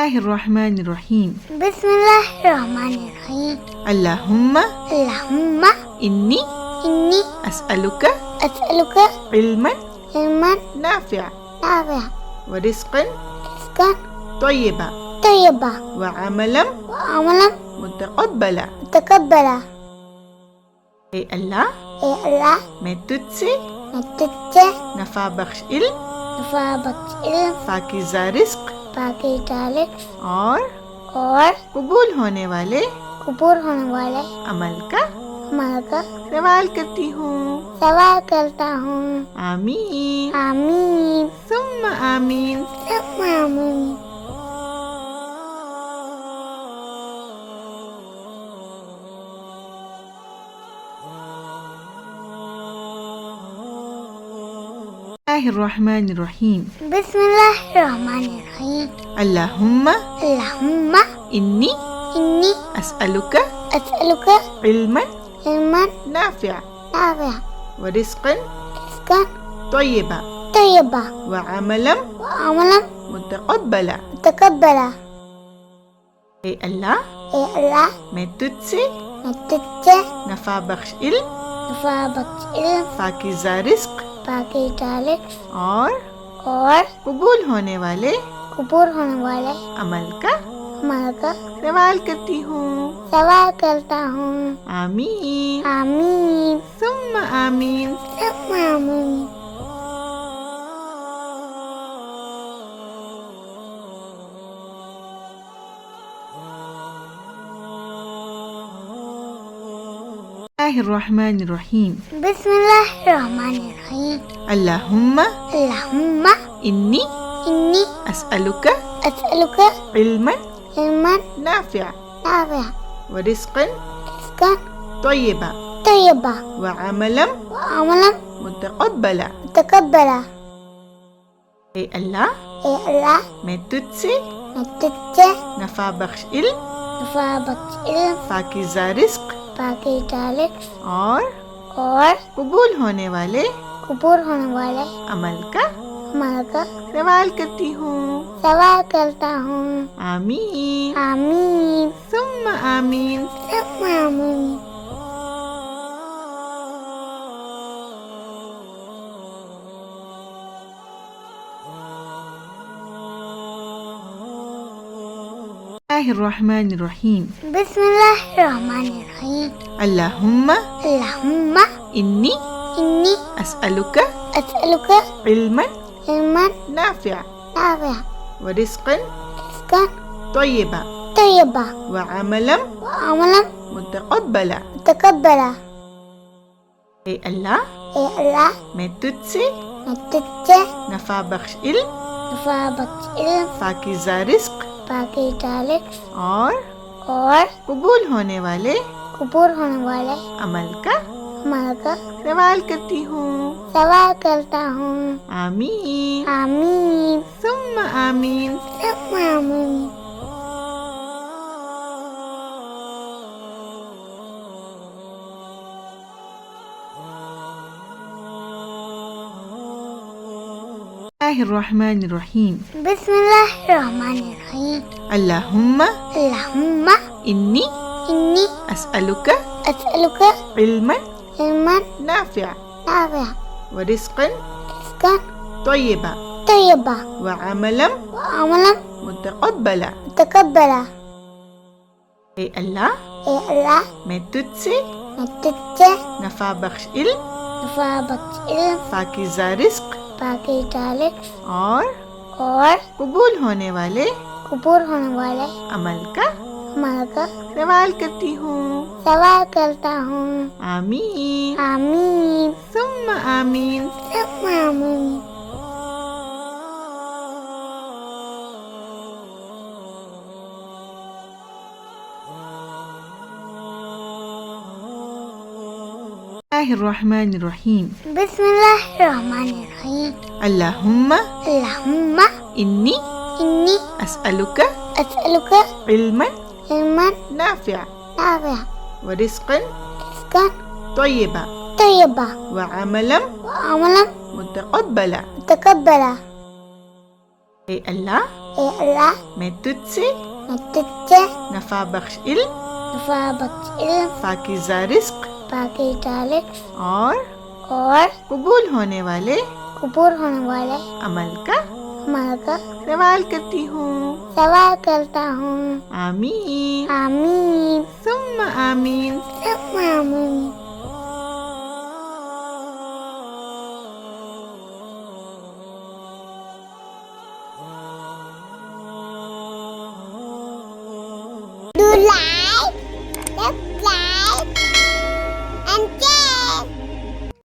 बिस्मिल्लाहिर्रहमानिर्रहीम। बिस्मिल्लाहिर्रहमानिर्रहीम। अल्लाहुम्मा अल्लाहुम्मा इन्नी इन्नी अस्अलुका अस्अलुका इल्मन इल्मन नाफ़िअ नाफ़िअ व रिज़्क़न रिज़्क़न तय्यबा तय्यबा व अमलन व अमलन मुतक़ब्बला। मुतक़ब्बला। ए अल्लाह, ए अल्लाह, मैं तुझसे मैं तुझसे नफ़ा बख्श इल्म, नफ़ा बख्श इल्म, पाकीज़ा रिज़्क़ पाकीज़ा रिज़्क़ और कबूल होने वाले कबूल होने वाले अमल का अमल का सवाल करती हूँ। सवाल करता हूँ। आमीन आमीन सुम्मा आमीन। सुम्मा आमीन। बिस्मिल्लाहिर्रहमानिर्रहीम। बिस्मिल्लाहिर्रहमानिर्रहीम। अल्लाहुम्मा अल्लाहुम्मा इन्नी इन्नी अस्अलुका अस्अलुका इल्मन इल्मन नाफ़िअ नाफ़िअ व रिज़्क़न रिज़्क़न तय्यबा तय्यबा व अमलन व अमलन मुतक़ब्बला। मुतक़ब्बला। ए अल्लाह, ए अल्लाह, मैं तुझसे मैं तुझसे नफ़ा बख्श इल्म, नफ़ा बख्श इल्म, पाकीज़ा रिज़्क़ पाकीज़ा रिज़्क़ और कबूल होने वाले कबूल होने वाले अमल का अमल का सवाल करती हूँ। सवाल करता हूँ। आमीन आमीन सुम्मा आमीन। सुम्मा आमीन। बिस्मिल्लाहिर्रहमानिर्रहीम। बिस्मिल्लाहिर्रहमानिर्रहीम। अल्लाहुम्मा अल्लाहुम्मा इन्नी इन्नी अस्अलुका अस्अलुका इल्मन इल्मन नाफ़िअ नाफ़िअ व रिज़्क़न रिज़्क़न तय्यबा तय्यबा व अमलन व अमलन मुतक़ब्बला। मुतक़ब्बला। ए अल्लाह, ए अल्लाह, मैं तुझसे मैं तुझसे नफ़ा बख्श इल्म, नफ़ा बख्श इल्म, पाकीज़ा रिज़्क़ पाकीज़ा रिज़्क़ और कबूल होने वाले कबूल होने वाले अमल का अमल का सवाल करती हूँ। सवाल करता हूँ। आमीन आमीन सुम्मा आमीन। सुम्मा आमीन। बिस्मिल्लाहिर्रहमानिर्रहीम। बिस्मिल्लाहिर्रहमानिर्रहीम। अल्लाहुम्मा अल्लाहुम्मा इन्नी इन्नी अस्अलुका अस्अलुका इल्मन इल्मन नाफ़िअ नाफ़िअ व रिज़्क़न रिज़्क़न तय्यबा तय्यबा व अमलन व अमलन मुतक़ब्बला। मुतक़ब्बला। ए अल्लाह, ए अल्लाह, मैं तुझसे मैं तुझसे नफ़ा बख्श इल्म, नफ़ा बख्श इल्म, पाकीज़ा रिज़्क़ पाकीज़ा रिज़्क़ और कबूल होने वाले कबूल होने वाले अमल का अमल का सवाल करती हूँ। सवाल करता हूँ। आमीन आमीन सुम्मा आमीन। सुम्मा आमीन। बिस्मिल्लाहिर्रहमानिर्रहीम। बिस्मिल्लाहिर्रहमानिर्रहीम। अल्लाहुम्मा अल्लाहुम्मा इन्नी इन्नी अस्अलुका अस्अलुका इल्मन इल्मन नाफ़िअ नाफ़िअ व रिज़्क़न रिज़्क़न तय्यबा तय्यबा व अमलन व अमलन मुतक़ब्बला। मुतक़ब्बला। ए अल्लाह, ए अल्लाह, मैं तुझसे मैं तुझसे नफ़ा बख्श इल्म, नफ़ा बख्श इल्म, पाकीज़ा रिज़्क़ पाकीज़ा रिज़्क़ और कबूल होने वाले कबूल होने वाले अमल का अमल का सवाल करती हूँ। सवाल करता हूँ। आमीन आमीन सुम्मा आमीन। सुम्मा आमीन। बिस्मिल्लाहिर्रहमानिर्रहीम। बिस्मिल्लाहिर्रहमानिर्रहीम। अल्लाहुम्मा अल्लाहुम्मा इन्नी इन्नी अस्अलुका अस्अलुका इल्मन इल्मन नाफ़िअ नाफ़िअ व रिज़्क़न रिज़्क़न तय्यबा तय्यबा व अमलन व अमलन मुतक़ब्बला। मुतक़ब्बला। ए अल्लाह, ए अल्लाह मैं तुझसे मैं तुझसे नफा बख्श इल्म, नफा बख्श इल्म, पाकीज़ा रिस्क पाकीज़ा रिज़्क़ और और कबूल होने वाले कबूल होने वाले अमल का अमल का सवाल करती हूँ। सवाल करता हूँ। आमीन आमीन सुम्मा आमीन। सब आमीन।